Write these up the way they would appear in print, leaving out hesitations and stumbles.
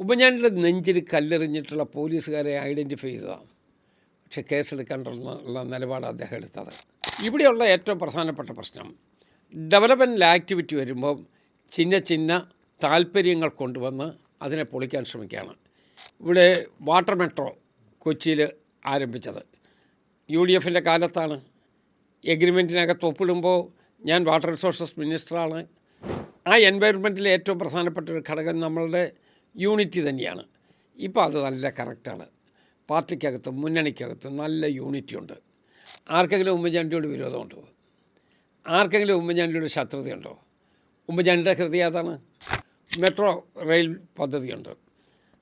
ഉമ്മൻചാണ്ടിയുടെ നെഞ്ചിൽ കല്ലെറിഞ്ഞിട്ടുള്ള പോലീസുകാരെ ഐഡൻറ്റിഫൈ ചെയ്തതാണ്. പക്ഷേ കേസെടുക്കേണ്ടുള്ള നിലപാട് അദ്ദേഹം എടുത്തത്. ഇവിടെയുള്ള ഏറ്റവും പ്രധാനപ്പെട്ട പ്രശ്നം ഡെവലപ്മെൻറ്റൽ ആക്ടിവിറ്റി വരുമ്പോൾ ചിന്ന താല്പര്യങ്ങൾ കൊണ്ടുവന്ന് അതിനെ പൊളിക്കാൻ ശ്രമിക്കുകയാണ്. ഇവിടെ വാട്ടർ മെട്രോ കൊച്ചിയിൽ ആരംഭിച്ചത് UDFൻ്റെ കാലത്താണ്. എഗ്രിമെൻറ്റിനകത്ത് ഒപ്പിടുമ്പോൾ ഞാൻ വാട്ടർ റിസോഴ്സസ് മിനിസ്റ്ററാണ്. ആ എൻവയൺമെൻറ്റിലെ ഏറ്റവും പ്രധാനപ്പെട്ട ഒരു ഘടകം നമ്മളുടെ യൂണിറ്റി തന്നെയാണ്. ഇപ്പോൾ അത് നല്ല കറക്റ്റാണ്. പാർട്ടിക്കകത്തും മുന്നണിക്കകത്തും നല്ല യൂണിറ്റി ഉണ്ട്. ആർക്കെങ്കിലും ഉമ്മൻചാണ്ടിയോട് വിരോധമുണ്ടോ? ആർക്കെങ്കിലും ഉമ്മൻചാണ്ടിയോട് ശത്രുതയുണ്ടോ? ഉമ്മൻചാണ്ടിയുടെ ഹൃദയം അതാണ്. മെട്രോ റെയിൽ പദ്ധതിയുണ്ട്.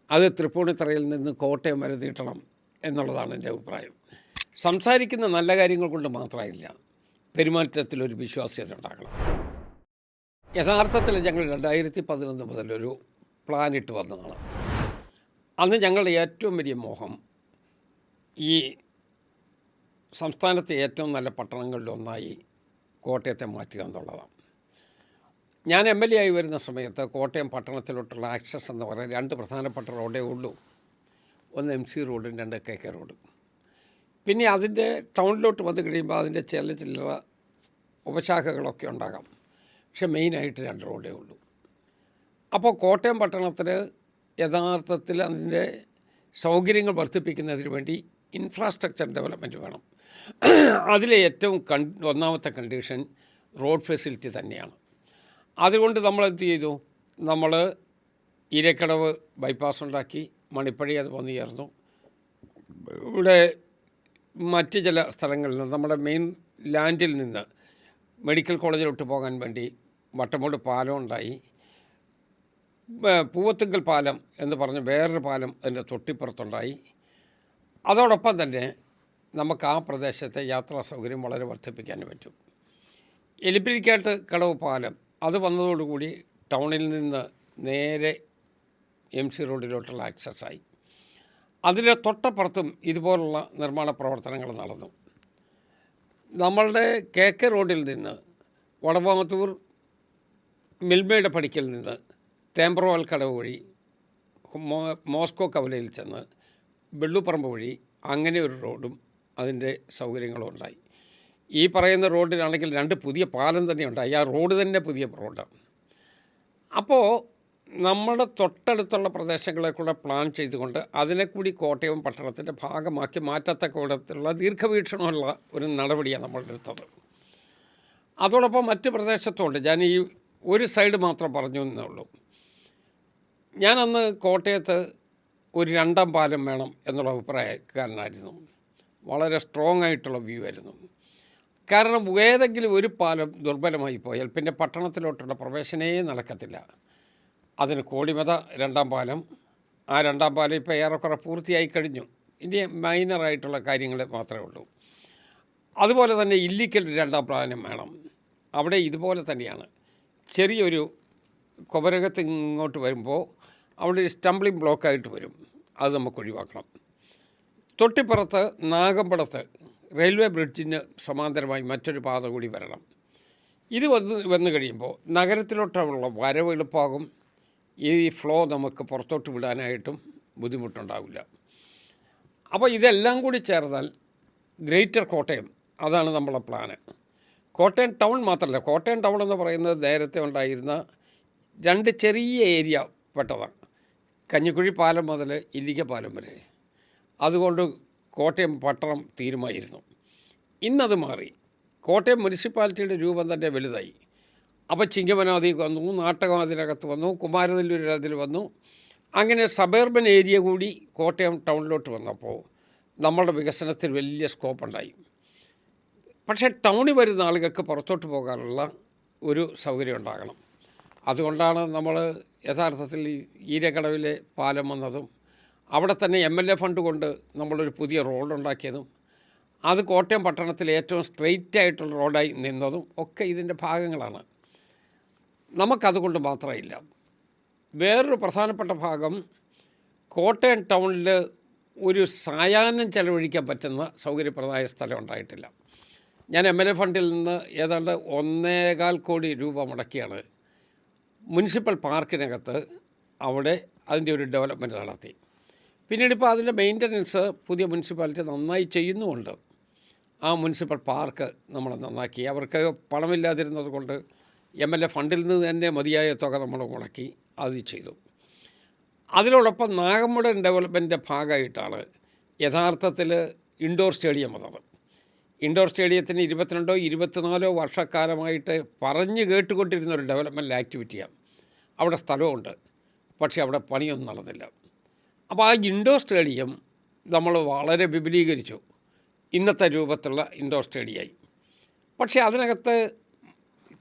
അത് തൃപ്പൂണിത്തറയിൽ നിന്ന് കോട്ടയം വരെ നീട്ടണം എന്നുള്ളതാണ് എൻ്റെ അഭിപ്രായം. സംസാരിക്കുന്ന നല്ല കാര്യങ്ങൾ കൊണ്ട് മാത്രമായില്ല, പെരുമാറ്റത്തിലൊരു വിശ്വാസ്യത ഉണ്ടാകണം. യഥാർത്ഥത്തിൽ ഞങ്ങൾ 2011 മുതലൊരു പ്ലാനിട്ട് വന്നതാണ്. അന്ന് ഞങ്ങളുടെ ഏറ്റവും വലിയ മോഹം ഈ സംസ്ഥാനത്തെ ഏറ്റവും നല്ല പട്ടണങ്ങളിലൊന്നായി കോട്ടയത്തെ മാറ്റുക എന്നുള്ളതാണ്. ഞാൻ MLA ആയി വരുന്ന സമയത്ത് കോട്ടയം പട്ടണത്തിലോട്ടുള്ള ആക്സസ് എന്ന് പറയുന്നത് 2 പ്രധാനപ്പെട്ട റോഡേ ഉള്ളൂ. ഒന്ന് MC റോഡും 2 KK റോഡും. പിന്നെ അതിൻ്റെ ടൗണിലോട്ട് വന്ന് കഴിയുമ്പോൾ അതിൻ്റെ ചില്ലറ ഉപശാഖകളൊക്കെ ഉണ്ടാകാം. പക്ഷെ മെയിനായിട്ട് 2 റോഡേ ഉള്ളൂ. അപ്പോൾ കോട്ടയം പട്ടണത്തിന് യഥാർത്ഥത്തിൽ അതിൻ്റെ സൗകര്യങ്ങൾ വർദ്ധിപ്പിക്കുന്നതിന് വേണ്ടി ഇൻഫ്രാസ്ട്രക്ചർ ഡെവലപ്മെൻറ്റ് വേണം. അതിലെ ഏറ്റവും ഒന്നാമത്തെ കണ്ടീഷൻ റോഡ് ഫെസിലിറ്റി തന്നെയാണ്. അതുകൊണ്ട് നമ്മളെന്ത് ചെയ്തു? നമ്മൾ ഇരക്കടവ് ബൈപ്പാസ് ഉണ്ടാക്കി, മണിപ്പടി അത് വന്നു ചേർന്നു. ഇവിടെ മറ്റ് ചില സ്ഥലങ്ങളിൽ നിന്ന് നമ്മുടെ മെയിൻ ലാൻഡിൽ നിന്ന് മെഡിക്കൽ കോളേജിലോട്ട് പോകാൻ വേണ്ടി വട്ടമൂട് പാലം ഉണ്ടായി. പൂവത്തുങ്കൽ പാലം എന്ന് പറഞ്ഞ് വേറൊരു പാലം അതിൻ്റെ തൊട്ടിപ്പുറത്തുണ്ടായി. അതോടൊപ്പം തന്നെ നമുക്ക് ആ പ്രദേശത്തെ യാത്രാ സൗകര്യം വളരെ വർദ്ധിപ്പിക്കാൻ പറ്റും. എലിപ്പിരിക്കാട്ട് കടവ് പാലം അത് വന്നതോടുകൂടി ടൗണിൽ നിന്ന് നേരെ MC റോഡിലോട്ടുള്ള ആക്സസ്സായി. അതിൻ്റെ തൊട്ടപ്പുറത്തും ഇതുപോലുള്ള നിർമ്മാണ പ്രവർത്തനങ്ങൾ നടന്നു. നമ്മളുടെ KK റോഡിൽ നിന്ന് വടവാമത്തൂർ മിൽമയുടെ പടിക്കൽ നിന്ന് തേമ്പ്രവാൽ കടവ് വഴി മോസ്കോ കവലയിൽ ചെന്ന് വെള്ളുപ്പറമ്പ് വഴി അങ്ങനെ ഒരു റോഡും അതിൻ്റെ സൗകര്യങ്ങളും ഉണ്ടായി. ഈ പറയുന്ന റോഡിനാണെങ്കിൽ 2 പുതിയ പാലം തന്നെ ഉണ്ടായി. ആ റോഡ് തന്നെ പുതിയ റോഡാണ്. അപ്പോൾ നമ്മുടെ തൊട്ടടുത്തുള്ള പ്രദേശങ്ങളെ കൂടെ പ്ലാൻ ചെയ്തുകൊണ്ട് അതിനെ കൂടി കോട്ടയം പട്ടണത്തിൻ്റെ ഭാഗമാക്കി മാറ്റത്തക്ക വിധത്തിലുള്ള ദീർഘവീക്ഷണമുള്ള ഒരു നടപടിയാണ് നമ്മൾ എടുത്തത്. അതോടൊപ്പം മറ്റ് പ്രദേശത്തുണ്ട്. ഞാൻ ഈ ഒരു സൈഡ് മാത്രം പറഞ്ഞു എന്നേ ഉള്ളൂ. ഞാനന്ന് കോട്ടയത്ത് ഒരു 2ാം പാലം വേണം എന്നുള്ള അഭിപ്രായക്കാരനായിരുന്നു. വളരെ സ്ട്രോങ് ആയിട്ടുള്ള വ്യൂ ആയിരുന്നു. കാരണം ഏതെങ്കിലും ഒരു പാലം ദുർബലമായി പോയാൽ പിന്നെ പട്ടണത്തിലോട്ടുള്ള പ്രവേശനേ നടക്കത്തില്ല. അതിന് കോടിമത 2ാം പാലം, ആ 2ാം പാലം ഇപ്പോൾ ഏറെക്കുറെ പൂർത്തിയായി കഴിഞ്ഞു. ഇനി മൈനറായിട്ടുള്ള കാര്യങ്ങൾ മാത്രമേ ഉള്ളൂ. അതുപോലെ തന്നെ ഇല്ലിക്കൽ 2ാം പാലം വേണം. അവിടെ ഇതുപോലെ തന്നെയാണ്. ചെറിയൊരു കുമരകത്ത് ഇങ്ങോട്ട് വരുമ്പോൾ അവിടെ ഒരു സ്റ്റംബ്ലിംഗ് ബ്ലോക്കായിട്ട് വരും. അത് നമുക്ക് ഒഴിവാക്കണം. തൊട്ടിപ്പുറത്ത് നാഗമ്പടത്ത് റെയിൽവേ ബ്രിഡ്ജിന് സമാന്തരമായി മറ്റൊരു പാത കൂടി വരണം. ഇത് വന്നു കഴിയുമ്പോൾ നഗരത്തിലോട്ടുള്ള വരവ് എളുപ്പമാകും. ഈ ഫ്ലോ നമുക്ക് പുറത്തോട്ട് വിടാനായിട്ടും ബുദ്ധിമുട്ടുണ്ടാവില്ല. അപ്പോൾ ഇതെല്ലാം കൂടി ചേർന്നാൽ ഗ്രേറ്റർ കോട്ടയം, അതാണ് നമ്മളെ പ്ലാന്. കോട്ടയം ടൗൺ മാത്രമല്ല, കോട്ടയം ടൗൺ എന്ന് പറയുന്നത് നേരത്തെ ഉണ്ടായിരുന്ന 2 ചെറിയ ഏരിയ പെട്ടതാണ്. കഞ്ഞിക്കുഴി പാലം മുതൽ ഇല്ലിക്ക പാലം വരെ. അതുകൊണ്ട് കോട്ടയം പട്ടണം തീരുമായിരുന്നു. ഇന്നത് മാറി. കോട്ടയം മുനിസിപ്പാലിറ്റിയുടെ രൂപം തന്നെ വലുതായി. അപ്പോൾ ചിങ്ങവനാതി വന്നു, നാട്ടകം അതിനകത്ത് വന്നു, കുമാരനെല്ലൂർ അതിൽ വന്നു. അങ്ങനെ സബർബൻ ഏരിയ കൂടി കോട്ടയം ടൗണിലോട്ട് വന്നപ്പോൾ നമ്മളുടെ വികസനത്തിൽ വലിയ സ്കോപ്പുണ്ടായി. പക്ഷേ ടൗണിൽ വരുന്ന ആളുകൾക്ക് പുറത്തോട്ട് പോകാനുള്ള ഒരു സൗകര്യം ഉണ്ടാകണം. അതുകൊണ്ടാണ് നമ്മൾ യഥാർത്ഥത്തിൽ ഈരക്കടവിലെ പാലം വന്നതും അവിടെ തന്നെ MLA ഫണ്ട് കൊണ്ട് നമ്മളൊരു പുതിയ റോഡുണ്ടാക്കിയതും അത് കോട്ടയം പട്ടണത്തിലെ ഏറ്റവും സ്ട്രെയിറ്റ് ആയിട്ടുള്ള റോഡായി നിന്നതും ഒക്കെ ഇതിൻ്റെ ഭാഗങ്ങളാണ്. നമുക്കതുകൊണ്ട് മാത്രമില്ല. വേറൊരു പ്രധാനപ്പെട്ട ഭാഗം കോട്ടയം ടൗണിൽ ഒരു സായാഹ്നം ചെലവഴിക്കാൻ പറ്റുന്ന സൗകര്യപ്രദമായ സ്ഥലം ഉണ്ടായിട്ടില്ല. ഞാൻ MLA ഫണ്ടിൽ നിന്ന് ഏതാണ്ട് 1.25 കോടി രൂപ മുടക്കിയാണ് മുനിസിപ്പൽ പാർക്കിനകത്ത് അവിടെ അതിൻ്റെ ഒരു ഡെവലപ്മെൻറ്റ് നടത്തി. പിന്നീട് ഇപ്പോൾ അതിൻ്റെ മെയിൻ്റനൻസ് പുതിയ മുനിസിപ്പാലിറ്റി നന്നായി ചെയ്യുന്നുമുണ്ട്. ആ മുനിസിപ്പൽ പാർക്ക് നമ്മൾ നന്നാക്കി. അവർക്ക് പണമില്ലാതിരുന്നത് കൊണ്ട് MLA ഫണ്ടിൽ നിന്ന് തന്നെ മതിയായ തുക നമ്മൾ മുടക്കി അത് ചെയ്തു. അതിനോടൊപ്പം നാഗമ്പടം ഡെവലപ്മെൻറ്റിൻ്റെ ഭാഗമായിട്ടാണ് യഥാർത്ഥത്തിൽ ഇൻഡോർ സ്റ്റേഡിയം വന്നത്. ഇൻഡോർ സ്റ്റേഡിയത്തിന് 22-24 വർഷക്കാലമായിട്ട് പറഞ്ഞു കേട്ടുകൊണ്ടിരുന്ന ഒരു ഡെവലപ്മെൻറ്റ് ആക്ടിവിറ്റിയാണ്. അവിടെ സ്ഥലമുണ്ട്, പക്ഷേ അവിടെ പണിയൊന്നും നടന്നില്ല. അപ്പോൾ ആ ഇൻഡോർ സ്റ്റേഡിയം നമ്മൾ വളരെ വിപുലീകരിച്ചു. ഇന്നത്തെ രൂപത്തിലുള്ള ഇൻഡോർ സ്റ്റേഡിയമായി. പക്ഷേ അതിനകത്ത്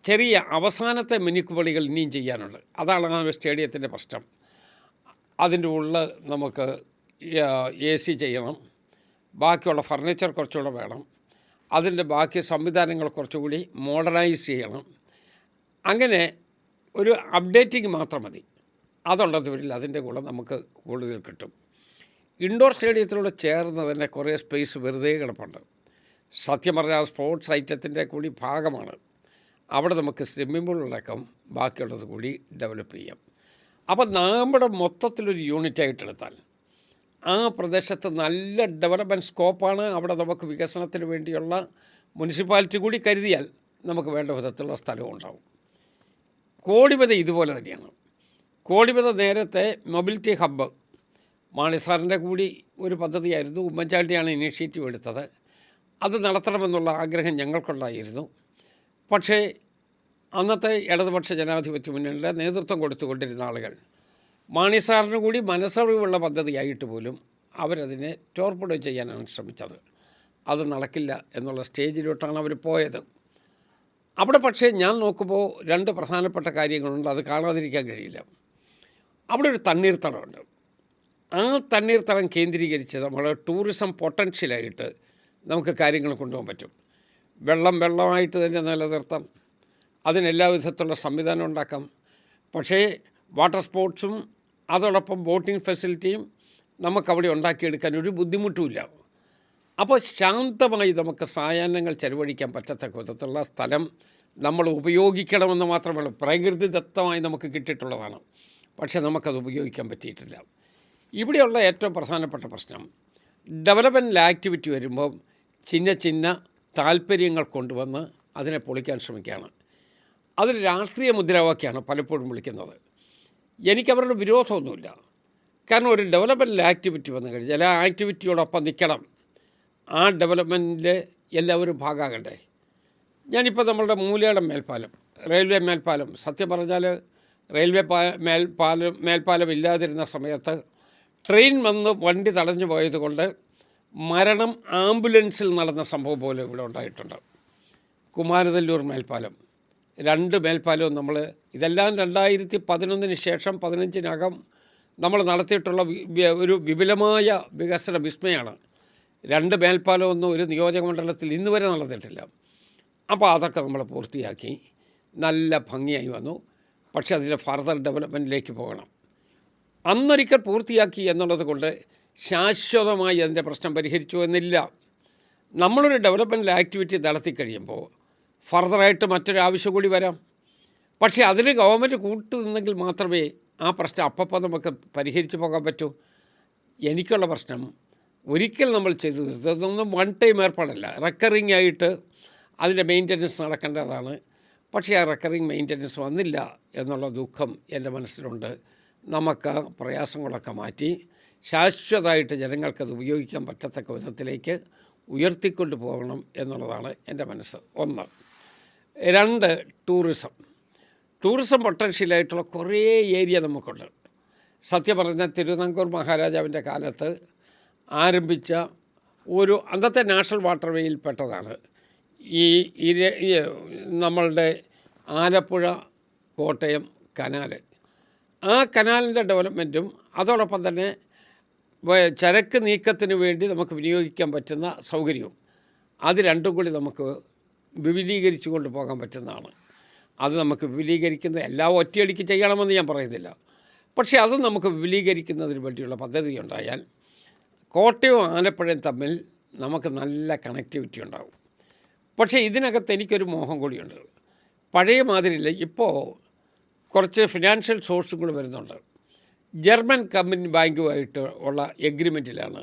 ചെറിയ അവസാനത്തെ മിനുക്കുപണികൾ ഇനിയും ചെയ്യാനുണ്ട്. അതാണ് ആ സ്റ്റേഡിയത്തിൻ്റെ പ്രശ്നം. അതിൻ്റെ ഉള്ളിൽ നമുക്ക് AC ചെയ്യണം, ബാക്കിയുള്ള ഫർണിച്ചർ കുറച്ചുകൂടെ വേണം, അതിൻ്റെ ബാക്കി സംവിധാനങ്ങൾ കുറച്ചുകൂടി മോഡേണൈസ് ചെയ്യണം. അങ്ങനെ ഒരു അപ്ഡേറ്റിംഗ് മാത്രം മതി. അതുള്ളത് വരില്ല, അതിൻ്റെ കൂടെ നമുക്ക് കൂടുതൽ കിട്ടും. ഇൻഡോർ സ്റ്റേഡിയത്തിലൂടെ ചേർന്ന് തന്നെ കുറേ സ്പേസ് വെറുതെ കിടപ്പുണ്ട്. സത്യം പറഞ്ഞാൽ സ്പോർട്സ് ഐറ്റത്തിൻ്റെ കൂടി ഭാഗമാണ്. അവിടെ നമുക്ക് സ്വിമ്മിംഗ് പൂളടക്കം ബാക്കിയുള്ളത് കൂടി ഡെവലപ്പ് ചെയ്യാം. അപ്പോൾ നമ്മുടെ മൊത്തത്തിലൊരു യൂണിറ്റായിട്ടെടുത്താൽ ആ പ്രദേശത്ത് നല്ല ഡെവലപ്മെൻറ്റ് സ്കോപ്പാണ്. അവിടെ നമുക്ക് വികസനത്തിന് വേണ്ടിയുള്ള മുനിസിപ്പാലിറ്റി കൂടി കരുതിയാൽ നമുക്ക് വേണ്ട വിധത്തിലുള്ള സ്ഥലവും ഉണ്ടാവും. കോടിമത ഇതുപോലെ തന്നെയാണ്. കോടിമത നേരത്തെ മൊബിലിറ്റി ഹബ്ബ് മാണി സാറിൻ്റെ കൂടി ഒരു പദ്ധതിയായിരുന്നു. ഉമ്മൻചാണ്ടിയാണ് ഇനീഷ്യേറ്റീവ് എടുത്തത്. അത് നടത്തണമെന്നുള്ള ആഗ്രഹം ഞങ്ങൾക്കുണ്ടായിരുന്നു. പക്ഷേ അന്നത്തെ ഇടതുപക്ഷ ജനാധിപത്യ മുന്നണിയുടെ നേതൃത്വം കൊടുത്തുകൊണ്ടിരുന്ന ആളുകൾ മാണി സാറിന് കൂടി മനസ്സറിവുള്ള പദ്ധതിയായിട്ട് പോലും അവരതിനെ ടോർപ്പിഡോ ചെയ്യാനാണ് ശ്രമിച്ചത്. അത് നടക്കില്ല എന്നുള്ള സ്റ്റേജിലോട്ടാണ് അവർ പോയത്. അവിടെ പക്ഷേ ഞാൻ നോക്കുമ്പോൾ 2 പ്രധാനപ്പെട്ട കാര്യങ്ങളുണ്ട്, അത് കാണാതിരിക്കാൻ കഴിയില്ല. അവിടെ ഒരു തണ്ണീർത്തടമുണ്ട്. ആ തണ്ണീർത്തടം കേന്ദ്രീകരിച്ച് നമ്മൾ ടൂറിസം പൊട്ടൻഷ്യലായിട്ട് നമുക്ക് കാര്യങ്ങൾ കൊണ്ടുപോകാൻ പറ്റും. വെള്ളമായിട്ട് തന്നെ നിലനിർത്താം, അതിനെല്ലാ വിധത്തിലുള്ള സംവിധാനം ഉണ്ടാക്കാം. പക്ഷേ വാട്ടർ സ്പോർട്സും അതോടൊപ്പം ബോട്ടിംഗ് ഫെസിലിറ്റിയും നമുക്കവിടെ ഉണ്ടാക്കിയെടുക്കാൻ ഒരു ബുദ്ധിമുട്ടുമില്ല. അപ്പോൾ ശാന്തമായി നമുക്ക് സായാഹ്നങ്ങൾ ചെലവഴിക്കാൻ പറ്റത്തക്ക വിധത്തിലുള്ള സ്ഥലം നമ്മൾ ഉപയോഗിക്കണമെന്ന് മാത്രമേ. പ്രകൃതിദത്തമായി നമുക്ക് കിട്ടിയിട്ടുള്ളതാണ്, പക്ഷേ നമുക്കത് ഉപയോഗിക്കാൻ പറ്റിയിട്ടില്ല. ഇവിടെയുള്ള ഏറ്റവും പ്രധാനപ്പെട്ട പ്രശ്നം ഡെവലപ്മെൻറ്റ് ആക്ടിവിറ്റി വരുമ്പം ചിന്ന താല്പര്യങ്ങൾ കൊണ്ടുവന്ന് അതിനെ പൊളിക്കാൻ ശ്രമിക്കുകയാണ്. അതിൽ രാഷ്ട്രീയ മുദ്രാവാക്യമാണ് പലപ്പോഴും വിളിക്കുന്നത്. എനിക്കവരുടെ വിരോധമൊന്നുമില്ല. കാരണം ഒരു ഡെവലപ്മെൻറ്റ് ആക്ടിവിറ്റി വന്നു കഴിഞ്ഞാൽ ആ ആക്ടിവിറ്റിയോടൊപ്പം നിൽക്കണം. ആ ഡെവലപ്മെൻറ്റിൽ എല്ലാവരും ഭാഗമാകണ്ടേ. ഞാനിപ്പോൾ നമ്മളുടെ മൂലയുടെ മേൽപ്പാലം, റെയിൽവേ മേൽപ്പാലം, സത്യം പറഞ്ഞാൽ റെയിൽവേ മേൽപ്പാലം ഇല്ലാതിരുന്ന സമയത്ത് ട്രെയിൻ വന്ന് വണ്ടി തടഞ്ഞു പോയതുകൊണ്ട് മരണം ആംബുലൻസിൽ നടന്ന സംഭവം പോലെ ഇവിടെ ഉണ്ടായിട്ടുണ്ട്. കുമാരനെല്ലൂർ മേൽപ്പാലം, 2 മേൽപ്പാലവും നമ്മൾ ഇതെല്ലാം 2011 ശേഷം 15 നമ്മൾ നടത്തിയിട്ടുള്ള ഒരു വിപുലമായ വികസന വിസ്മയമാണ്. 2 മേൽപ്പാലമൊന്നും ഒരു നിയോജക മണ്ഡലത്തിൽ ഇന്ന് വരെ നടന്നിട്ടില്ല. അപ്പോൾ അതൊക്കെ നമ്മൾ പൂർത്തിയാക്കി നല്ല ഭംഗിയായി വന്നു. പക്ഷേ അതിൻ്റെ ഫർദർ ഡെവലപ്മെൻറ്റിലേക്ക് പോകണം. അന്നൊരിക്കൽ പൂർത്തിയാക്കി എന്നുള്ളത് കൊണ്ട് ശാശ്വതമായി അതിൻ്റെ പ്രശ്നം പരിഹരിച്ചു എന്നില്ല. നമ്മളൊരു ഡെവലപ്മെൻറ്റ് ആക്ടിവിറ്റി നടത്തിക്കഴിയുമ്പോൾ ഫർദറായിട്ട് മറ്റൊരു ആവശ്യം കൂടി വരാം. പക്ഷേ അതിന് ഗവൺമെൻറ് കൂട്ടുനിന്നെങ്കിൽ മാത്രമേ ആ പ്രശ്നം അപ്പം നമുക്ക് പരിഹരിച്ച് പോകാൻ പറ്റൂ. എനിക്കുള്ള പ്രശ്നം ഒരിക്കൽ നമ്മൾ ചെയ്തു തീർത്തത് ഇതൊന്നും വൺ ടൈം ഏർപ്പാടല്ല, റെക്കറിങ് ആയിട്ട് അതിൻ്റെ മെയിൻ്റനൻസ് നടക്കേണ്ടതാണ്. പക്ഷേ ആ റെക്കറിങ് മെയിൻ്റനൻസ് വന്നില്ല എന്നുള്ള ദുഃഖം എൻ്റെ മനസ്സിലുണ്ട്. നമുക്ക് പ്രയാസങ്ങളൊക്കെ മാറ്റി ശാശ്വതമായിട്ട് ജനങ്ങൾക്കത് ഉപയോഗിക്കാൻ പറ്റത്തക്ക വിധത്തിലേക്ക് ഉയർത്തിക്കൊണ്ട് പോകണം എന്നുള്ളതാണ് എൻ്റെ മനസ്സ്. 1. 2, ടൂറിസം പൊട്ടൻഷ്യലായിട്ടുള്ള കുറേ ഏരിയ നമുക്കുണ്ട്. സത്യം പറഞ്ഞാൽ തിരുവിതാംകൂർ മഹാരാജാവിൻ്റെ കാലത്ത് ആരംഭിച്ച ഒരു അന്നത്തെ നാഷണൽ വാട്ടർവേയിൽപ്പെട്ടതാണ് ഈ നമ്മളുടെ ആലപ്പുഴ കോട്ടയം കനാൽ. ആ കനാലിൻ്റെ ഡെവലപ്മെൻറ്റും അതോടൊപ്പം തന്നെ ചരക്ക് നീക്കത്തിന് വേണ്ടി നമുക്ക് വിനിയോഗിക്കാൻ പറ്റുന്ന സൗകര്യവും, അത് രണ്ടും കൂടി നമുക്ക് വിപുലീകരിച്ചു കൊണ്ട് പോകാൻ പറ്റുന്നതാണ്. അത് നമുക്ക് വിപുലീകരിക്കുന്ന എല്ലാം ഒറ്റയടിക്ക് ചെയ്യണമെന്ന് ഞാൻ പറയുന്നില്ല. പക്ഷേ അത് നമുക്ക് വിപുലീകരിക്കുന്നതിന് വേണ്ടിയുള്ള പദ്ധതി ഉണ്ടായാൽ കോട്ടയവും ആലപ്പുഴയും തമ്മിൽ നമുക്ക് നല്ല കണക്റ്റിവിറ്റി ഉണ്ടാകും. പക്ഷേ ഇതിനകത്ത് എനിക്കൊരു മോഹം കൂടിയുണ്ട്. പഴയ മാതിരിയില്ല, ഇപ്പോൾ കുറച്ച് ഫിനാൻഷ്യൽ സോഴ്സും കൂടി വരുന്നുണ്ട്. ജർമ്മൻ കമ്പനി ബാങ്കുമായിട്ട് ഉള്ള എഗ്രിമെൻറ്റിലാണ്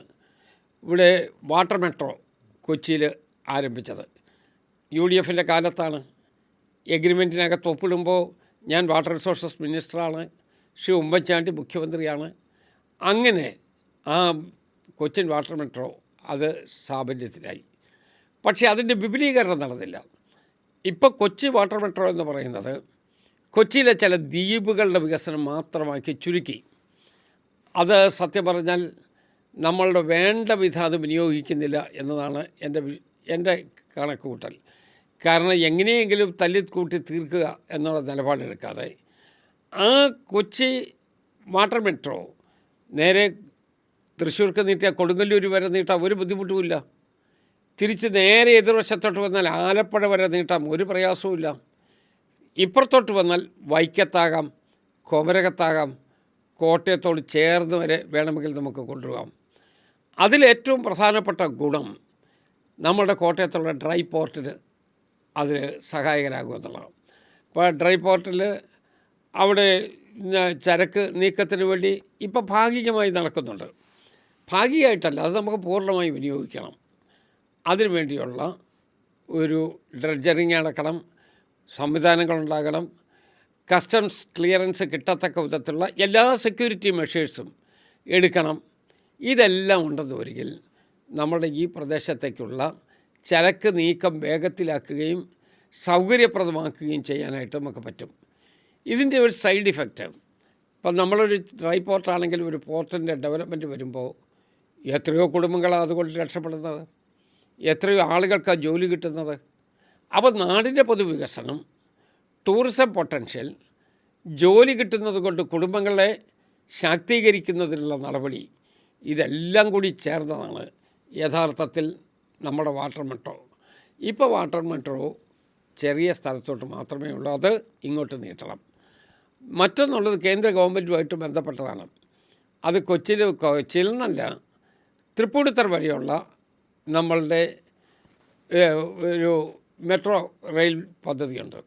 ഇവിടെ വാട്ടർ മെട്രോ കൊച്ചിയിൽ ആരംഭിച്ചത്. UDFൻ്റെ കാലത്താണ്. എഗ്രിമെൻറ്റിനകത്ത് ഒപ്പിടുമ്പോൾ ഞാൻ വാട്ടർ റിസോഴ്സസ് മിനിസ്റ്ററാണ്, ശ്രീ ഉമ്മൻചാണ്ടി മുഖ്യമന്ത്രിയാണ്. അങ്ങനെ ആ കൊച്ചിൻ വാട്ടർ മെട്രോ അത് സാഫല്യത്തിലായി. പക്ഷേ അതിൻ്റെ വിപുലീകരണം നടന്നില്ല. ഇപ്പോൾ കൊച്ചി വാട്ടർ മെട്രോ എന്ന് പറയുന്നത് കൊച്ചിയിലെ ചില ദ്വീപുകളുടെ വികസനം മാത്രമാക്കി ചുരുക്കി. അത് സത്യം പറഞ്ഞാൽ നമ്മളുടെ വേണ്ട വിധം അത് വിനിയോഗിക്കുന്നില്ല എന്നതാണ് എൻ്റെ കണക്കുകൂട്ടൽ. കാരണം എങ്ങനെയെങ്കിലും തല്ലിക്കൂട്ടി തീർക്കുക എന്നുള്ള നിലപാടെടുക്കാതെ ആ കൊച്ചി വാട്ടർ മെട്രോ നേരെ തൃശ്ശൂർക്ക് നീട്ടിയ കൊടുങ്ങല്ലൂർ വരെ നീട്ടാം, ഒരു ബുദ്ധിമുട്ടുമില്ല. തിരിച്ച് നേരെ എതിർവശത്തോട്ട് വന്നാൽ ആലപ്പുഴ വരെ നീട്ടാം, ഒരു പ്രയാസവുമില്ല. ഇപ്പുറത്തോട്ട് വന്നാൽ വൈക്കത്താകാം, കുമരകത്താകാം, കോട്ടയത്തോട് ചേർന്ന് വരെ വേണമെങ്കിൽ നമുക്ക് കൊണ്ടുപോകാം. അതിലേറ്റവും പ്രധാനപ്പെട്ട ഗുണം നമ്മുടെ കോട്ടയത്തുള്ള ഡ്രൈ പോർട്ടിന് അതിൽ സഹായകരാകുമെന്നുള്ളതാണ്. ഇപ്പോൾ ഡ്രൈ പോർട്ടിൽ അവിടെ ചരക്ക് നീക്കത്തിന് വേണ്ടി ഇപ്പോൾ ഭാഗികമായി നടക്കുന്നുണ്ട്. ഭാഗികമായിട്ടല്ല, അത് നമുക്ക് പൂർണ്ണമായി വിനിയോഗിക്കണം. അതിനു വേണ്ടിയുള്ള ഒരു ഡ്രഡ്ജറിങ് നടക്കണം, സംവിധാനങ്ങളുണ്ടാകണം, കസ്റ്റംസ് ക്ലിയറൻസ് കിട്ടത്തക്ക വിധത്തിലുള്ള എല്ലാ സെക്യൂരിറ്റി മെഷേഴ്സും എടുക്കണം. ഇതെല്ലാം ഉണ്ടെന്ന് വരികിൽ നമ്മുടെ ഈ പ്രദേശത്തേക്കുള്ള ചരക്ക് നീക്കം വേഗത്തിലാക്കുകയും സൗകര്യപ്രദമാക്കുകയും ചെയ്യാനായിട്ട് നമുക്ക് പറ്റും. ഇതിൻ്റെ ഒരു സൈഡ് ഇഫക്റ്റ്, ഇപ്പം നമ്മളൊരു ഡ്രൈ പോർട്ടാണെങ്കിൽ ഒരു പോർട്ടിൻ്റെ ഡെവലപ്മെൻറ്റ് വരുമ്പോൾ എത്രയോ കുടുംബങ്ങളാണ് അതുകൊണ്ട് രക്ഷപ്പെടുന്നത്, എത്രയോ ആളുകൾക്കാണ് ജോലി കിട്ടുന്നത്. അപ്പോൾ നാടിൻ്റെ പൊതുവികസനം, ടൂറിസം പൊട്ടൻഷ്യൽ, ജോലി കിട്ടുന്നത് കൊണ്ട് കുടുംബങ്ങളെ ശാക്തീകരിക്കുന്നതിനുള്ള നടപടി, ഇതെല്ലാം കൂടി ചേർന്നതാണ് യഥാർത്ഥത്തിൽ നമ്മുടെ വാട്ടർ മെട്രോ. ഇപ്പോൾ വാട്ടർ മെട്രോ ചെറിയ സ്ഥലത്തോട്ട് മാത്രമേ ഉള്ളൂ, അത് ഇങ്ങോട്ട് നീട്ടണം. മറ്റൊന്നുള്ളത് കേന്ദ്ര ഗവൺമെൻറ്റുമായിട്ട് ബന്ധപ്പെട്ടതാണ്. അത് കൊച്ചിയിൽ നിന്നല്ല, തൃപ്പൂണിത്തറ വരെയുള്ള നമ്മളുടെ ഒരു മെട്രോ റെയിൽ പദ്ധതിയുണ്ട്.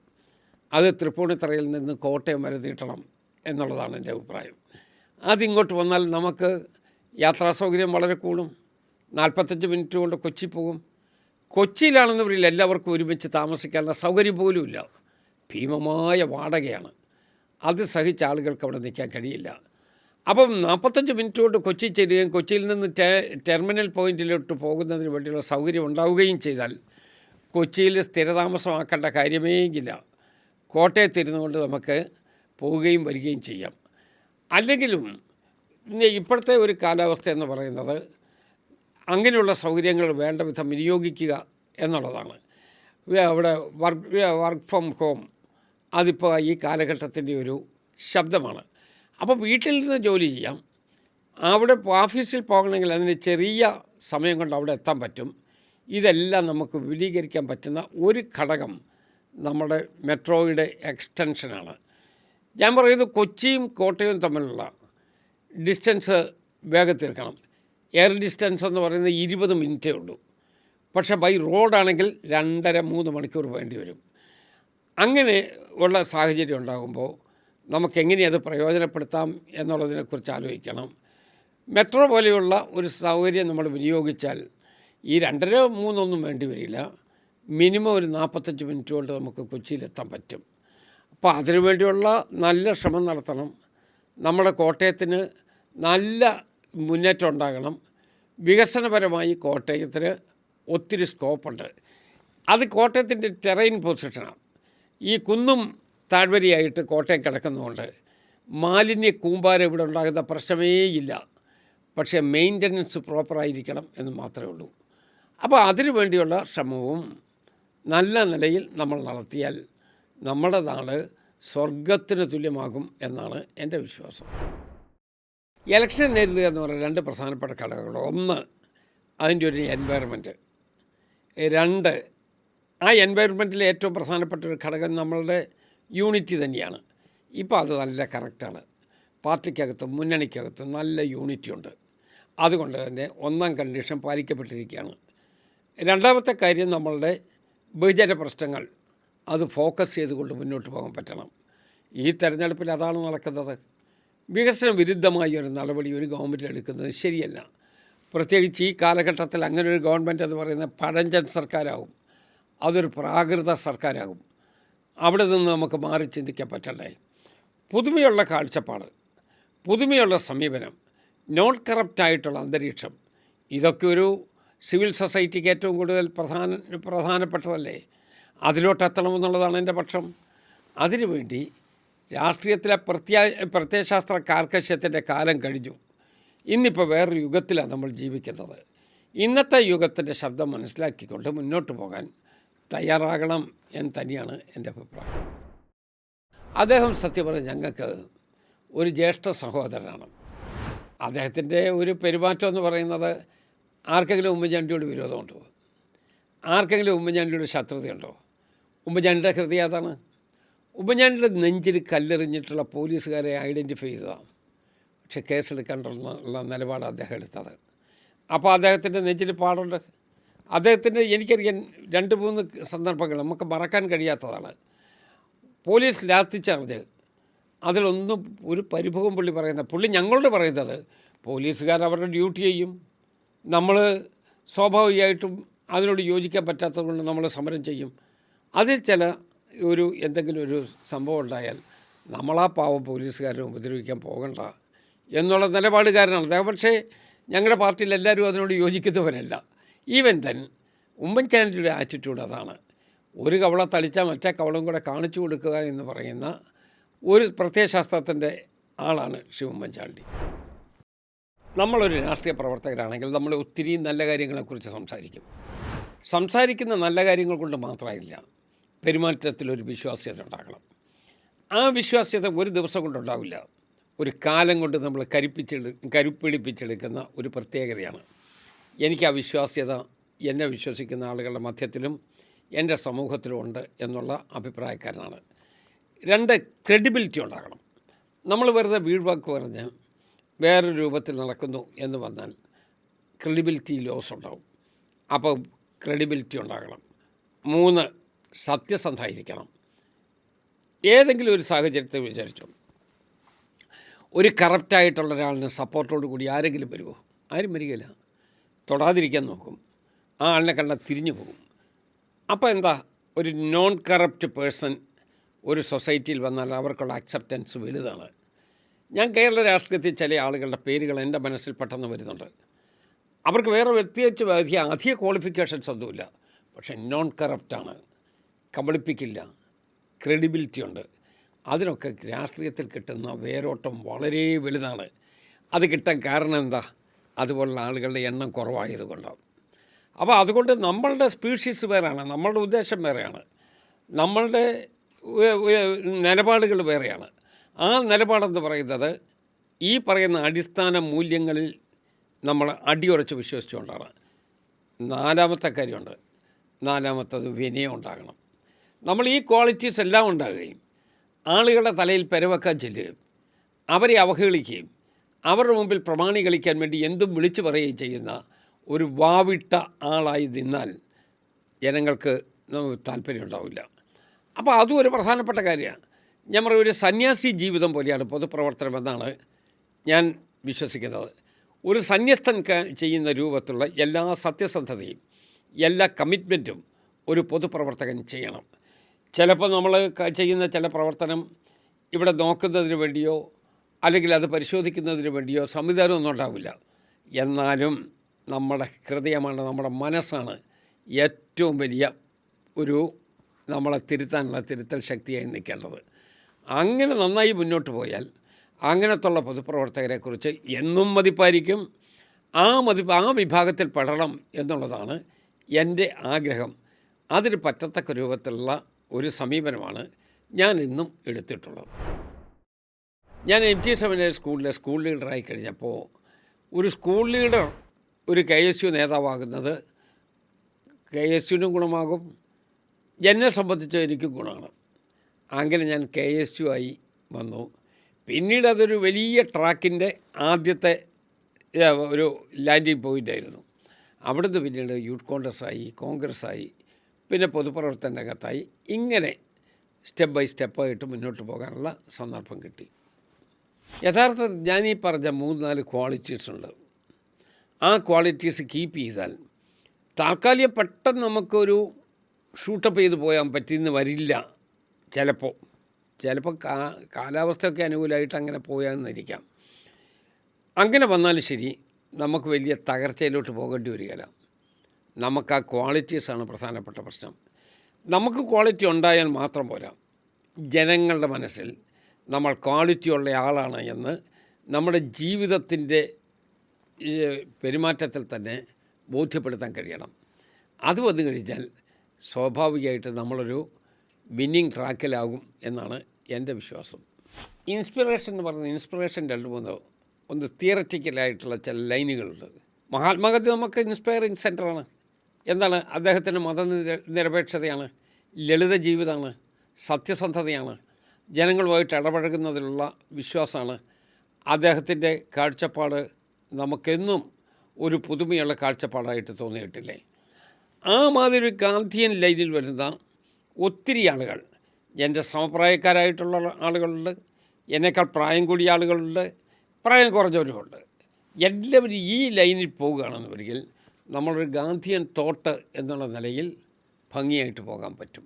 അത് തൃപ്പൂണിത്തറയിൽ നിന്ന് കോട്ടയം വരെ നീട്ടണം എന്നുള്ളതാണ് എൻ്റെ അഭിപ്രായം. അതിങ്ങോട്ട് വന്നാൽ നമുക്ക് യാത്രാ സൗകര്യം വളരെ കൂടും. 45 മിനിറ്റ് കൊണ്ട് കൊച്ചി പോകും. കൊച്ചിയിലാണെന്ന് പറയില്ല, എല്ലാവർക്കും ഒരുമിച്ച് താമസിക്കാനുള്ള സൗകര്യം പോലുമില്ല. ഭീമമായ വാടകയാണ്. അത് സഹിച്ച ആളുകൾക്ക് അവിടെ നിൽക്കാൻ കഴിയില്ല. അപ്പം 45 മിനിറ്റ് കൊണ്ട് കൊച്ചി ചെല്ലുകയും കൊച്ചിയിൽ നിന്ന് ടെർമിനൽ പോയിൻറ്റിലോട്ട് പോകുന്നതിന് വേണ്ടിയുള്ള സൗകര്യം ഉണ്ടാവുകയും ചെയ്താൽ കൊച്ചിയിൽ സ്ഥിരതാമസമാക്കേണ്ട കാര്യമേ ഇല്ല. കോട്ടയത്തിരുന്നു കൊണ്ട് നമുക്ക് പോവുകയും വരികയും ചെയ്യാം. അല്ലെങ്കിലും ഇപ്പോഴത്തെ ഒരു കാലാവസ്ഥ എന്ന് പറയുന്നത് അങ്ങനെയുള്ള സൗകര്യങ്ങൾ വേണ്ട വിധം വിനിയോഗിക്കുക എന്നുള്ളതാണ്. അവിടെ വർക്ക് ഫ്രം ഹോം അതിപ്പോൾ ഈ കാലഘട്ടത്തിൻ്റെ ഒരു ശബ്ദമാണ്. അപ്പോൾ വീട്ടിൽ നിന്ന് ജോലി ചെയ്യാം. അവിടെ ഓഫീസിൽ പോകണമെങ്കിൽ അതിന് ചെറിയ സമയം കൊണ്ട് അവിടെ എത്താൻ പറ്റും. ഇതെല്ലാം നമുക്ക് വിപുലീകരിക്കാൻ പറ്റുന്ന ഒരു ഘടകം നമ്മുടെ മെട്രോയുടെ എക്സ്റ്റൻഷനാണ്. ഞാൻ പറയുന്നത് കൊച്ചിയും കോട്ടയവും തമ്മിലുള്ള ഡിസ്റ്റൻസ് വേഗത്തീർക്കണം. എയർ ഡിസ്റ്റൻസ് എന്ന് പറയുന്നത് 20 മിനിറ്റേ ഉള്ളൂ. പക്ഷേ ബൈ റോഡാണെങ്കിൽ 2.5-3 മണിക്കൂർ വേണ്ടി വരും. അങ്ങനെ ഉള്ള സാഹചര്യം ഉണ്ടാകുമ്പോൾ നമുക്കെങ്ങനെയത് പ്രയോജനപ്പെടുത്താം എന്നുള്ളതിനെക്കുറിച്ച് ആലോചിക്കണം. മെട്രോ പോലെയുള്ള ഒരു സൗകര്യം നമ്മൾ വിനിയോഗിച്ചാൽ ഈ 2.5-3 വേണ്ടി വരില്ല. മിനിമം ഒരു 45 മിനിറ്റ് കൊണ്ട് നമുക്ക് കൊച്ചിയിലെത്താൻ പറ്റും. അപ്പോൾ അതിനു വേണ്ടിയുള്ള നല്ല ശ്രമം നടത്തണം. നമ്മുടെ കോട്ടയത്തിന് നല്ല മുന്നേറ്റം ഉണ്ടാകണം. വികസനപരമായി കോട്ടയത്തിന് ഒത്തിരി സ്കോപ്പുണ്ട്. അത് കോട്ടയത്തിൻ്റെ ടെറൈൻ പൊസിഷനാണ്. ഈ കുന്നും താഴ്വരയായിട്ട് കോട്ടയം കിടക്കുന്നതുകൊണ്ട് മാലിന്യ കൂമ്പാരം ഇവിടെ ഉണ്ടാകുന്ന പ്രശ്നമേ ഇല്ല. പക്ഷേ മെയിൻ്റനൻസ് പ്രോപ്പറായിരിക്കണം എന്ന് മാത്രമേ ഉള്ളൂ. അപ്പോൾ അതിനു വേണ്ടിയുള്ള ശ്രമവും നല്ല നിലയിൽ നമ്മൾ നടത്തിയാൽ നമ്മുടെ നാട് സ്വർഗത്തിന് തുല്യമാകും എന്നാണ് എൻ്റെ വിശ്വാസം. ഇലക്ഷൻ നേരിടുക എന്ന് പറയുന്ന 2 പ്രധാനപ്പെട്ട ഘടകങ്ങൾ. ഒന്ന്, അതിൻ്റെ ഒരു എൻവയറമെൻറ്റ്. 2, ആ എൻവയറമെൻറ്റിലെ ഏറ്റവും പ്രധാനപ്പെട്ട ഒരു ഘടകം നമ്മളുടെ യൂണിറ്റി തന്നെയാണ്. ഇപ്പോൾ അത് നല്ല കറക്റ്റാണ്. പാർട്ടിക്കകത്തും മുന്നണിക്കകത്തും നല്ല യൂണിറ്റി ഉണ്ട്. അതുകൊണ്ട് തന്നെ ഒന്നാം കണ്ടീഷൻ പാലിക്കപ്പെട്ടിരിക്കുകയാണ്. രണ്ടാമത്തെ കാര്യം, നമ്മളുടെ ബഹുജന പ്രശ്നങ്ങൾ അത് ഫോക്കസ് ചെയ്തുകൊണ്ട് മുന്നോട്ട് പോകാൻ പറ്റണം. ഈ തെരഞ്ഞെടുപ്പിൽ അതാണ് നടക്കുന്നത്. വികസന വിരുദ്ധമായ ഒരു നടപടി ഒരു ഗവൺമെൻറ് എടുക്കുന്നത് ശരിയല്ല. പ്രത്യേകിച്ച് ഈ കാലഘട്ടത്തിൽ അങ്ങനെ ഒരു ഗവൺമെൻറ് എന്ന് പറയുന്നത് പഴഞ്ചൻ സർക്കാരാകും, അതൊരു പ്രാകൃത സർക്കാരാകും. അവിടെ നിന്ന് നമുക്ക് മാറി ചിന്തിക്കാൻ പറ്റണ്ടേ? പുതുമയുള്ള കാഴ്ചപ്പാട്, പുതുമയുള്ള സമീപനം, നോൺ കറപ്റ്റായിട്ടുള്ള അന്തരീക്ഷം, ഇതൊക്കെ ഒരു സിവിൽ സൊസൈറ്റിക്ക് ഏറ്റവും കൂടുതൽ പ്രധാനപ്പെട്ടതല്ലേ? അതിലോട്ടെത്തണമെന്നുള്ളതാണ് എൻ്റെ പക്ഷം. അതിനുവേണ്ടി രാഷ്ട്രീയത്തിലെ പ്രത്യയശാസ്ത്ര കാർക്കശ്യത്തിൻ്റെ കാലം കഴിഞ്ഞു. ഇന്നിപ്പോൾ വേറൊരു യുഗത്തിലാണ് നമ്മൾ ജീവിക്കുന്നത്. ഇന്നത്തെ യുഗത്തിൻ്റെ ശബ്ദം മനസ്സിലാക്കിക്കൊണ്ട് മുന്നോട്ട് പോകാൻ തയ്യാറാകണം എന്ന് തന്നെയാണ് എൻ്റെ അഭിപ്രായം. അദ്ദേഹം സത്യം പറഞ്ഞ ഞങ്ങൾക്ക് ഒരു ജ്യേഷ്ഠ സഹോദരനാണ്. അദ്ദേഹത്തിൻ്റെ ഒരു പെരുമാറ്റം എന്ന് പറയുന്നത് ആർക്കെങ്കിലും ഉമ്മൻചാണ്ടിയോട് വിരോധമുണ്ടോ? ആർക്കെങ്കിലും ഉമ്മൻചാണ്ടിയോട് ശത്രുതയുണ്ടോ? ഉമ്മൻചാണ്ടിയുടെ ഹൃദയം അതാണ്. ഉമ്മൻചാണ്ടിയുടെ നെഞ്ചിൽ കല്ലെറിഞ്ഞിട്ടുള്ള പോലീസുകാരെ ഐഡൻറ്റിഫൈ ചെയ്തതാണ്. പക്ഷേ കേസെടുക്കാനുള്ള നിലപാട് അദ്ദേഹം എടുത്തത്. അപ്പോൾ അദ്ദേഹത്തിൻ്റെ നെഞ്ചിൽ പാടുണ്ട്. അദ്ദേഹത്തിൻ്റെ എനിക്കറിയാൻ 2-3 സന്ദർഭങ്ങൾ നമുക്ക് മറക്കാൻ കഴിയാത്തതാണ്. പോലീസ് ലാത്തിച്ചാർജ്, അതിലൊന്നും ഒരു പരിഭവം പുള്ളി ഞങ്ങളോട് പറയുന്നത് പോലീസുകാർ അവരുടെ ഡ്യൂട്ടി ചെയ്യും, നമ്മൾ സ്വാഭാവികമായിട്ടും അതിനോട് യോജിക്കാൻ പറ്റാത്തത് കൊണ്ട് നമ്മൾ സമരം ചെയ്യും. അതിൽ എന്തെങ്കിലും ഒരു സംഭവം ഉണ്ടായാൽ നമ്മളാ പാവം പോലീസുകാരെ ഉപദ്രവിക്കാൻ പോകണ്ട എന്നുള്ള നിലപാടുകാരനാണ് അദ്ദേഹം. പക്ഷേ ഞങ്ങളുടെ പാർട്ടിയിൽ എല്ലാവരും അതിനോട് യോജിക്കുന്നവരല്ല. ഈവൻ തന്നെ ഉമ്മൻചാണ്ടിയുടെ ആറ്റിറ്റ്യൂഡ് അതാണ്. ഒരു കവള തളിച്ചാൽ മറ്റേ കവളം കൂടെ കാണിച്ചു കൊടുക്കുക എന്ന് പറയുന്ന ഒരു പ്രത്യയശാസ്ത്രത്തിൻ്റെ ആളാണ് ശ്രീ ഉമ്മൻചാണ്ടി. നമ്മളൊരു രാഷ്ട്രീയ പ്രവർത്തകരാണെങ്കിൽ നമ്മൾ ഒത്തിരി നല്ല കാര്യങ്ങളെക്കുറിച്ച് സംസാരിക്കുന്ന നല്ല കാര്യങ്ങൾ കൊണ്ട് മാത്രമില്ല, പെരുമാറ്റത്തിലൊരു വിശ്വാസ്യത ഉണ്ടാകണം. ആ വിശ്വാസ്യത ഒരു ദിവസം കൊണ്ടുണ്ടാവില്ല, ഒരു കാലം കൊണ്ട് നമ്മൾ കരുപ്പിടിപ്പിച്ചെടുക്കുന്ന ഒരു പ്രത്യേകതയാണ്. എനിക്ക് ആ വിശ്വാസ്യത എന്നെ വിശ്വസിക്കുന്ന ആളുകളുടെ മധ്യത്തിലും എൻ്റെ സമൂഹത്തിലും ഉണ്ട് എന്നുള്ള അഭിപ്രായക്കാരനാണ്. 2, ക്രെഡിബിലിറ്റി ഉണ്ടാകണം. നമ്മൾ വെറുതെ വീഴ്വാക്ക് പറഞ്ഞ് വേറൊരു രൂപത്തിൽ നടക്കുന്നു എന്ന് വന്നാൽ ക്രെഡിബിലിറ്റി ലോസ് ഉണ്ടാവും. അപ്പോൾ ക്രെഡിബിലിറ്റി ഉണ്ടാകണം. 3, സത്യസന്ധമായിരിക്കണം. ഏതെങ്കിലും ഒരു സാഹചര്യത്തിൽ വിചാരിച്ചു ഒരു കറപ്റ്റായിട്ടുള്ള ഒരാളിന് സപ്പോർട്ടോട് കൂടി ആരെങ്കിലും വരുമോ? ആരും വരികയില്ല. തൊടാതിരിക്കാൻ നോക്കും, ആ ആളിനെ കണ്ടാൽ തിരിഞ്ഞു പോകും. അപ്പോൾ എന്താ, ഒരു നോൺ കറപ്റ്റ് പേഴ്സൺ ഒരു സൊസൈറ്റിയിൽ വന്നാൽ അവർക്കുള്ള അക്സെപ്റ്റൻസ് വലുതാണ്. ഞാൻ കേരള രാഷ്ട്രീയത്തിൽ ചില ആളുകളുടെ പേരുകൾ എൻ്റെ മനസ്സിൽ പെട്ടെന്ന് വരുന്നുണ്ട്. അവർക്ക് വേറെ പ്രത്യേകിച്ച് അധിക ക്വാളിഫിക്കേഷൻസ് ഒന്നുമില്ല, പക്ഷേ നോൺ കറപ്റ്റാണ്, കബളിപ്പിക്കില്ല, ക്രെഡിബിലിറ്റി ഉണ്ട്. അതിനൊക്കെ രാഷ്ട്രീയത്തിൽ കിട്ടുന്ന വേരോട്ടം വളരെ വലുതാണ്. അത് കിട്ടാൻ കാരണം എന്താ? അതുപോലുള്ള ആളുകളുടെ എണ്ണം കുറവായതുകൊണ്ടാണ്. അപ്പോൾ അതുകൊണ്ട് നമ്മളുടെ സ്പീഷീസ് വേറെയാണ്, നമ്മളുടെ ഉദ്ദേശം വേറെയാണ്, നമ്മളുടെ നിലപാടുകൾ വേറെയാണ്. ആ നിലപാടെന്ന് പറയുന്നത് ഈ പറയുന്ന അടിസ്ഥാന മൂല്യങ്ങളിൽ നമ്മൾ അടിയുറച്ച് വിശ്വസിച്ചുകൊണ്ടാണ്. 4-മത്തെ കാര്യമുണ്ട്. 4-മത്തത് വിനയം ഉണ്ടാകണം. നമ്മൾ ഈ ക്വാളിറ്റീസ് എല്ലാം ഉണ്ടാകുകയും ആളുകളുടെ തലയിൽ പെരവെക്കാൻ ചെല്ലുകയും അവരെ അവഹേളിക്കുകയും അവരുടെ മുമ്പിൽ പ്രമാണി കളിക്കാൻ വേണ്ടി എന്തും വിളിച്ചു പറയുകയും ചെയ്യുന്ന ഒരു വാവിട്ട ആളായി നിന്നാൽ ജനങ്ങൾക്ക് താല്പര്യം ഉണ്ടാവില്ല. അപ്പോൾ അതും ഒരു പ്രധാനപ്പെട്ട കാര്യമാണ്. ഞാൻ പറയും, ഒരു സന്യാസി ജീവിതം പോലെയാണ് പൊതുപ്രവർത്തനം എന്നാണ് ഞാൻ വിശ്വസിക്കുന്നത്. ഒരു സന്യസ്തൻ ചെയ്യുന്ന രൂപത്തിലുള്ള എല്ലാ സത്യസന്ധതയും എല്ലാ കമ്മിറ്റ്മെൻറ്റും ഒരു പൊതുപ്രവർത്തകൻ ചെയ്യണം. ചിലപ്പോൾ നമ്മൾ ചെയ്യുന്ന ചില പ്രവർത്തനം ഇവിടെ നോക്കുന്നതിന് വേണ്ടിയോ അല്ലെങ്കിൽ അത് പരിശോധിക്കുന്നതിന് വേണ്ടിയോ സംവിധാനമൊന്നും ഉണ്ടാവില്ല. എന്നാലും നമ്മുടെ ഹൃദയമാണ്, നമ്മുടെ മനസ്സാണ് ഏറ്റവും വലിയ ഒരു നമ്മളെ തിരുത്തൽ ശക്തിയായി നിൽക്കേണ്ടത്. അങ്ങനെ നന്നായി മുന്നോട്ട് പോയാൽ അങ്ങനത്തുള്ള പൊതുപ്രവർത്തകരെക്കുറിച്ച് എന്നും മതിപ്പായിരിക്കും. ആ വിഭാഗത്തിൽ പെടണം എന്നുള്ളതാണ് എൻ്റെ ആഗ്രഹം. അതിന് പറ്റത്തക്ക രൂപത്തിലുള്ള ഒരു സമീപനമാണ് ഞാൻ ഇന്നും എടുത്തിട്ടുള്ളത്. ഞാൻ MT സെമിനാരി സ്കൂൾ ലീഡറായി കഴിഞ്ഞപ്പോൾ ഒരു സ്കൂൾ ലീഡർ ഒരു KSU നേതാവാകുന്നത് KSUവിനും ഗുണമാകും, എന്നെ സംബന്ധിച്ച് എനിക്കും ഗുണമാണ്. അങ്ങനെ ഞാൻ KSU ആയി വന്നു. പിന്നീട് അതൊരു വലിയ ട്രാക്കിൻ്റെ ആദ്യത്തെ ഒരു ലാൻഡിങ് പോയിൻ്റായിരുന്നു. അവിടുന്ന് പിന്നീട് യൂത്ത് കോൺഗ്രസ്സായി, പിന്നെ പൊതുപ്രവർത്തന രംഗത്തായി. ഇങ്ങനെ സ്റ്റെപ്പ് ബൈ സ്റ്റെപ്പായിട്ട് മുന്നോട്ട് പോകാനുള്ള സന്ദർഭം കിട്ടി. യഥാർത്ഥത്തിൽ ഞാനീ പറഞ്ഞ 3-4 ക്വാളിറ്റീസ് ഉണ്ട്. ആ ക്വാളിറ്റീസ് കീപ്പ് ചെയ്താൽ താൽക്കാലികം പെട്ടെന്ന് നമുക്കൊരു ഷൂട്ടപ്പ് ചെയ്ത് പോകാൻ പറ്റിയെന്ന് വരില്ല. ചിലപ്പോൾ കാലാവസ്ഥയൊക്കെ അനുകൂലമായിട്ട് അങ്ങനെ പോയാന്നിരിക്കാം. അങ്ങനെ വന്നാലും ശരി, നമുക്ക് വലിയ തകർച്ചയിലോട്ട് പോകേണ്ടി വരികയില്ല. നമുക്ക് ആ ക്വാളിറ്റീസാണ് പ്രധാനപ്പെട്ട പ്രശ്നം. നമുക്ക് ക്വാളിറ്റി ഉണ്ടായാൽ മാത്രം പോരാ, ജനങ്ങളുടെ മനസ്സിൽ നമ്മൾ ക്വാളിറ്റിയുള്ള ആളാണ് എന്ന് നമ്മുടെ ജീവിതത്തിൻ്റെ പെരുമാറ്റത്തിൽ തന്നെ ബോധ്യപ്പെടുത്താൻ കഴിയണം. അത് വന്നു കഴിഞ്ഞാൽ സ്വാഭാവികമായിട്ട് നമ്മളൊരു വിന്നിങ് ട്രാക്കിലാകും എന്നാണ് എൻ്റെ വിശ്വാസം. ഇൻസ്പിറേഷൻ എന്ന് പറയുന്നത് ഇൻസ്പിറേഷൻ 2-3 ഒന്ന് തിയററ്റിക്കലായിട്ടുള്ള ചില ലൈനുകളുണ്ട്. മഹാത്മാഗാന്ധി നമുക്ക് ഇൻസ്പയറിങ് സെൻറ്ററാണ്. എന്താണ്? അദ്ദേഹത്തിൻ്റെ മതനിരപേക്ഷതയാണ്, ലളിത ജീവിതമാണ്, സത്യസന്ധതയാണ്, ജനങ്ങളുമായിട്ട് ഇടപഴകുന്നതിലുള്ള വിശ്വാസമാണ്. അദ്ദേഹത്തിൻ്റെ കാഴ്ചപ്പാട് നമുക്കെന്നും ഒരു പുതുമയുള്ള കാഴ്ചപ്പാടായിട്ട് തോന്നിയിട്ടില്ലേ? ആ മാതിരി ഗാന്ധിയൻ ലൈനിൽ വരുന്ന ഒത്തിരി ആളുകൾ, എൻ്റെ സമപ്രായക്കാരായിട്ടുള്ള ആളുകളുണ്ട്, എന്നേക്കാൾ പ്രായം കൂടിയ ആളുകളുണ്ട്, പ്രായം കുറഞ്ഞവരുമുണ്ട്. എല്ലാവരും ഈ ലൈനിൽ പോവുകയാണെന്ന് വരികിൽ നമ്മളൊരു ഗാന്ധിയൻ തോട്ട് എന്നുള്ള നിലയിൽ ഭംഗിയായിട്ട് പോകാൻ പറ്റും.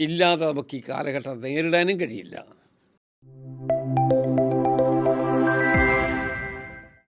ഇല്ലാതെ നമുക്ക് ഈ കാലഘട്ടം നേരിടാനും കഴിയില്ല.